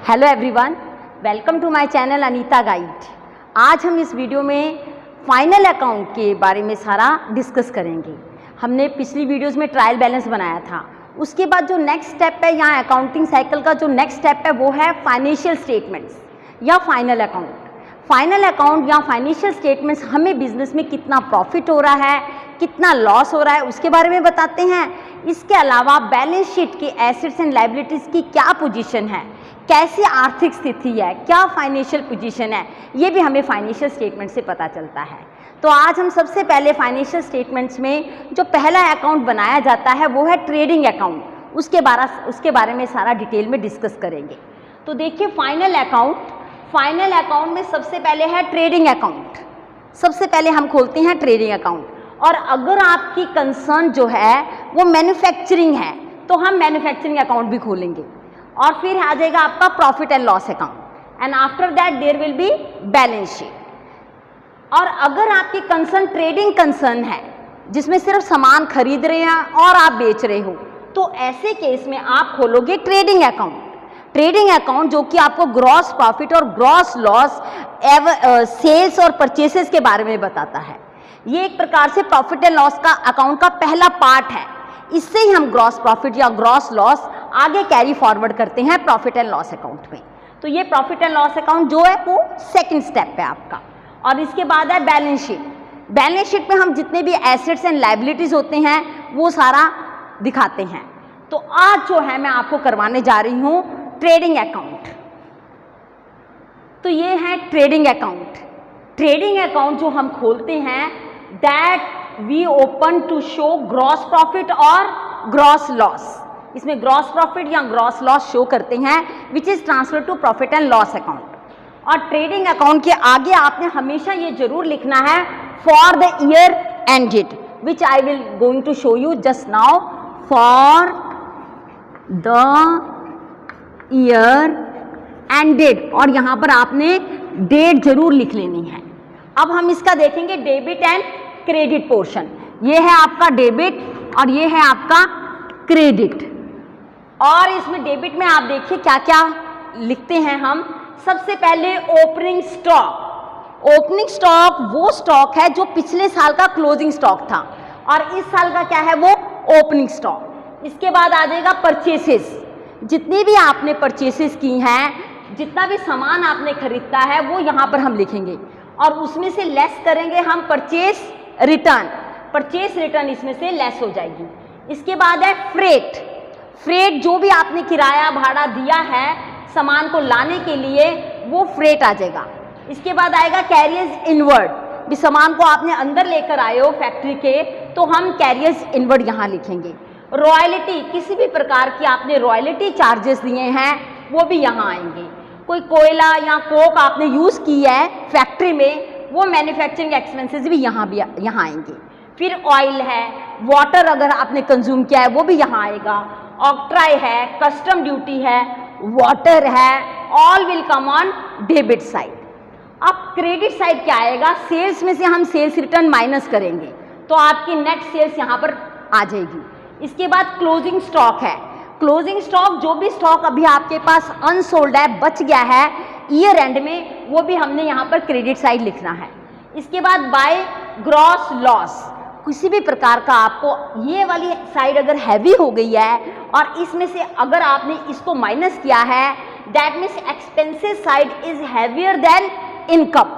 Hello everyone, welcome to my channel Anita guide. आज हम इस वीडियो में फाइनल अकाउंट के बारे में सारा डिस्कस करेंगे। हमने पिछली वीडियोस में ट्रायल बैलेंस बनाया था। उसके बाद जो नेक्स्ट स्टेप है यहाँ अकाउंटिंग साइकिल का, जो नेक्स्ट स्टेप है वो है फाइनेंशियल स्टेटमेंट्स या फाइनल अकाउंट। फाइनल अकाउंट या फाइनेंशियल स्टेटमेंट्स हमें बिजनेस में कितना प्रॉफिट हो रहा है, कितना लॉस हो रहा है, उसके बारे में बताते हैं। इसके अलावा बैलेंस शीट की एसेट्स एंड लायबिलिटीज़ की क्या पोजीशन है, कैसी आर्थिक स्थिति है, क्या फाइनेंशियल पोजीशन है, ये भी हमें फाइनेंशियल स्टेटमेंट से पता चलता है। तो आज हम सबसे पहले फाइनेंशियल स्टेटमेंट्स में जो पहला अकाउंट बनाया जाता है वो है ट्रेडिंग अकाउंट। उसके बारे में सारा डिटेल में डिस्कस करेंगे। तो देखिए फाइनल अकाउंट में सबसे पहले है ट्रेडिंग अकाउंट। सबसे पहले हम खोलते हैं ट्रेडिंग अकाउंट, और अगर आपकी कंसर्न जो है वो मैन्युफैक्चरिंग है तो हम मैन्युफैक्चरिंग अकाउंट भी खोलेंगे। और फिर आ जाएगा आपका profit and loss account, and after that there will be balance sheet. और अगर आपकी कंसर्न ट्रेडिंग कंसर्न है जिसमें सिर्फ सामान खरीद रहे हैं और आप बेच रहे हो, तो ऐसे केस में आप खोलोगे ट्रेडिंग अकाउंट। ट्रेडिंग अकाउंट जो कि आपको ग्रॉस प्रॉफिट और ग्रॉस लॉस, सेल्स और परचेसेस के बारे में बताता है। ये एक प्रकार से प्रॉफिट एंड लॉस का अकाउंट का पहला पार्ट है। इससे ही हम ग्रॉस प्रॉफिट या ग्रॉस लॉस आगे कैरी फॉरवर्ड करते हैं प्रॉफिट एंड लॉस अकाउंट में। तो ये प्रॉफिट एंड लॉस अकाउंट जो है वो सेकंड स्टेप है आपका। और इसके बाद है बैलेंस शीट। बैलेंस शीट में हम जितने भी एसेट्स एंड लायबिलिटीज होते हैं वो सारा दिखाते हैं। तो आज जो है मैं आपको करवाने जा रही हूँ ट्रेडिंग अकाउंट। तो ये है ट्रेडिंग अकाउंट। ट्रेडिंग अकाउंट जो हम खोलते हैं that we open to show gross profit और ग्रॉस लॉस। इसमें ग्रॉस प्रॉफिट या ग्रॉस लॉस शो करते हैं which is transfer to profit and loss account. और ट्रेडिंग अकाउंट के आगे आपने हमेशा ये जरूर लिखना है for the year ended, which I will going to show you just now. For the year ended, और यहाँ पर आपने डेट जरूर लिख लेनी है। अब हम इसका देखेंगे डेबिट एंड क्रेडिट पोर्शन। ये है आपका डेबिट और ये है आपका क्रेडिट। और इसमें डेबिट में आप देखिए क्या क्या लिखते हैं हम। सबसे पहले ओपनिंग स्टॉक। ओपनिंग स्टॉक वो स्टॉक है जो पिछले साल का क्लोजिंग स्टॉक था, और इस साल का क्या है वो ओपनिंग स्टॉक। इसके बाद आ जाएगा परचेसेस। जितनी भी आपने परचेसेस की हैं, जितना भी सामान आपने खरीदा है वो यहाँ पर हम लिखेंगे, और उसमें से लेस करेंगे हम परचेस रिटर्न। परचेस रिटर्न इसमें से लेस हो जाएगी। इसके बाद है फ्रेट। फ्रेट जो भी आपने किराया भाड़ा दिया है सामान को लाने के लिए, वो फ्रेट आ जाएगा। इसके बाद आएगा कैरियर्स इनवर्ड। भी सामान को आपने अंदर लेकर आए हो फैक्ट्री के, तो हम कैरियर्स इनवर्ड यहाँ लिखेंगे। रॉयल्टी, किसी भी प्रकार की आपने रॉयल्टी चार्जेस दिए हैं वो भी यहाँ आएंगे। कोई कोयला या कोक आपने यूज़ की है फैक्ट्री में, वो मैन्युफैक्चरिंग एक्सपेंसेस भी यहाँ आएंगे। फिर ऑयल है, वाटर अगर आपने कंज्यूम किया है वो भी यहाँ आएगा। ऑक्ट्राई है, कस्टम ड्यूटी है, वाटर है, all will come on debit side. अब क्रेडिट साइड क्या आएगा? सेल्स में से हम सेल्स रिटर्न माइनस करेंगे तो आपकी नेट सेल्स यहाँ पर आ जाएगी। इसके बाद क्लोजिंग स्टॉक है। क्लोजिंग स्टॉक जो भी स्टॉक अभी आपके पास अनसोल्ड है, बच गया है ईयर एंड में, वो भी हमने यहाँ पर क्रेडिट साइड लिखना है। इसके बाद बाय ग्रॉस लॉस। किसी भी प्रकार का आपको ये वाली साइड अगर हैवी हो गई है और इसमें से अगर आपने इसको माइनस किया है, that means expenses side is heavier than income,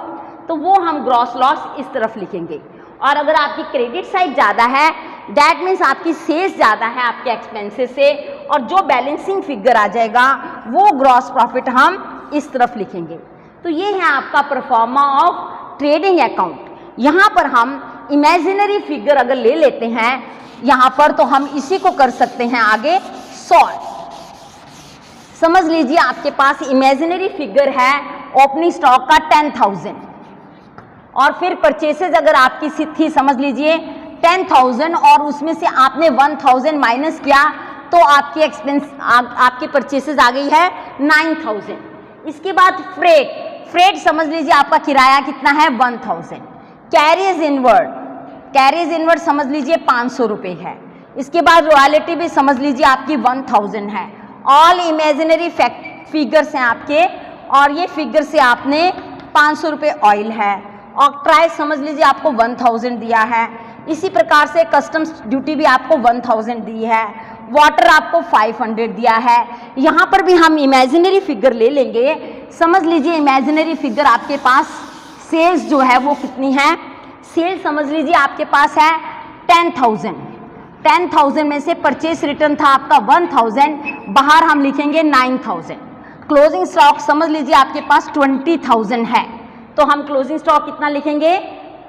तो वो हम ग्रॉस लॉस इस तरफ लिखेंगे। और अगर आपकी क्रेडिट साइड ज़्यादा है, दैट मीन्स आपकी सेल्स ज़्यादा है आपके एक्सपेंसेस से, और जो बैलेंसिंग फिगर आ जाएगा वो ग्रॉस प्रॉफिट हम इस तरफ लिखेंगे। तो ये है आपका परफॉर्मा ऑफ ट्रेडिंग अकाउंट। यहाँ पर हम इमेजिनरी फिगर अगर ले लेते हैं यहाँ पर, तो हम इसी को कर सकते हैं आगे सॉल्व। समझ लीजिए आपके पास इमेजिनरी फिगर है ओपनिंग स्टॉक का 10,000, और फिर परचेसेज अगर आपकी थी समझ लीजिए 10,000, और उसमें से आपने 1,000 माइनस किया तो आपकी आपकी परचेसेज आ गई है 9,000। इसके बाद फ्रेट समझ लीजिए आपका किराया कितना है 1,000। कैरियर्स इनवर्ड समझ लीजिए 500 रुपये है। इसके बाद रॉयल्टी भी समझ लीजिए आपकी 1,000 है। ऑल इमेजिनरी फिगर्स हैं आपके, और ये फिगर से आपने 500 रुपये ऑयल है, ऑक्ट्राइज समझ लीजिए आपको 1000 दिया है, इसी प्रकार से कस्टम्स ड्यूटी भी आपको 1000 दी है, वाटर आपको 500 दिया है। यहाँ पर भी हम इमेजिनरी फिगर ले लेंगे, समझ लीजिए इमेजिनरी फिगर आपके पास सेल्स जो है वो कितनी है, सेल समझ लीजिए आपके पास है 10,000, 10,000 में से परचेस रिटर्न था आपका 1000, बाहर हम लिखेंगे 9000, क्लोजिंग स्टॉक समझ लीजिए आपके पास 20,000 है, तो हम क्लोजिंग स्टॉक कितना लिखेंगे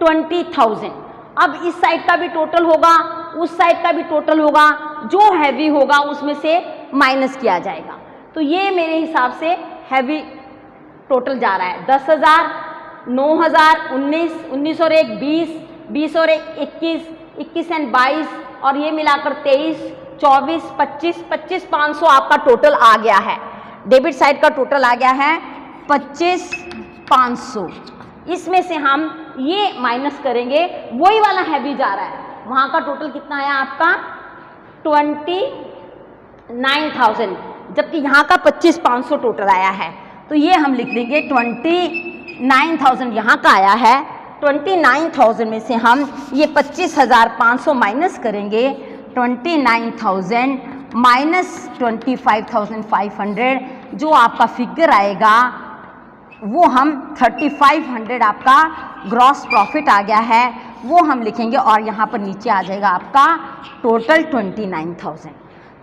20,000। अब इस साइड का भी टोटल होगा, उस साइड का भी टोटल होगा, जो हैवी होगा उसमें से माइनस किया जाएगा। तो ये मेरे हिसाब से हैवी टोटल जा रहा है 10,000, 9,000, 19, 19 और 1 20, 20 और 1 21, 21 एंड 22, और ये मिलाकर 23, 24, 25, 25, 500 आपका टोटल आ गया है। डेबिट साइड का टोटल आ गया है 25,500। इसमें से हम ये माइनस करेंगे, वही वाला हैवी जा रहा है, वहाँ का टोटल कितना आया आपका 29,000, जबकि यहाँ का 25,500 टोटल आया है। तो ये हम लिख देंगे 29,000 यहाँ का आया है, 29,000 में से हम ये 25,500 माइनस करेंगे, 29,000 माइनस 25,500, जो आपका फिगर आएगा वो हम 3,500 आपका ग्रॉस प्रॉफिट आ गया है, वो हम लिखेंगे, और यहाँ पर नीचे आ जाएगा आपका टोटल 29,000।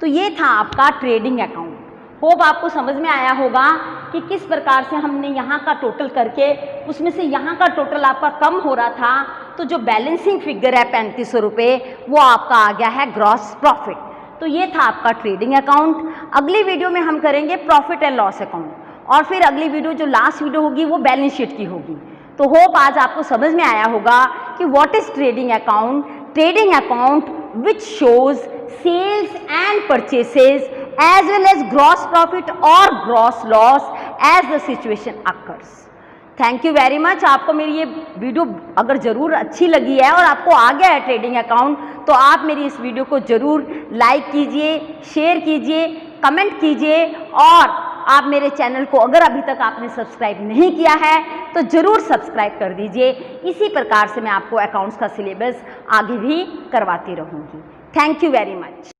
तो ये था आपका ट्रेडिंग अकाउंट। होप आपको समझ में आया होगा कि किस प्रकार से हमने यहाँ का टोटल करके उसमें से यहाँ का टोटल आपका कम हो रहा था, तो जो बैलेंसिंग फिगर है 3,500 रुपये, वो आपका आ गया है ग्रॉस प्रॉफिट। तो ये था आपका ट्रेडिंग अकाउंट। अगली वीडियो में हम करेंगे प्रॉफिट एंड लॉस अकाउंट, और फिर अगली वीडियो जो लास्ट वीडियो होगी वो बैलेंस शीट की होगी। तो होप आज आपको समझ में आया होगा कि what is trading account. Trading account which shows sales and purchases as well as gross profit और gross loss as the situation occurs. Thank you very much. आपको मेरी ये वीडियो अगर ज़रूर अच्छी लगी है और आपको आ गया है ट्रेडिंग अकाउंट, तो आप मेरी इस वीडियो को ज़रूर लाइक कीजिए, शेयर कीजिए, कमेंट कीजिए, और आप मेरे चैनल को अगर अभी तक आपने सब्सक्राइब नहीं किया है तो ज़रूर सब्सक्राइब कर दीजिए। इसी प्रकार से मैं आपको अकाउंट्स का सिलेबस आगे भी करवाती रहूँगी। Thank you very much.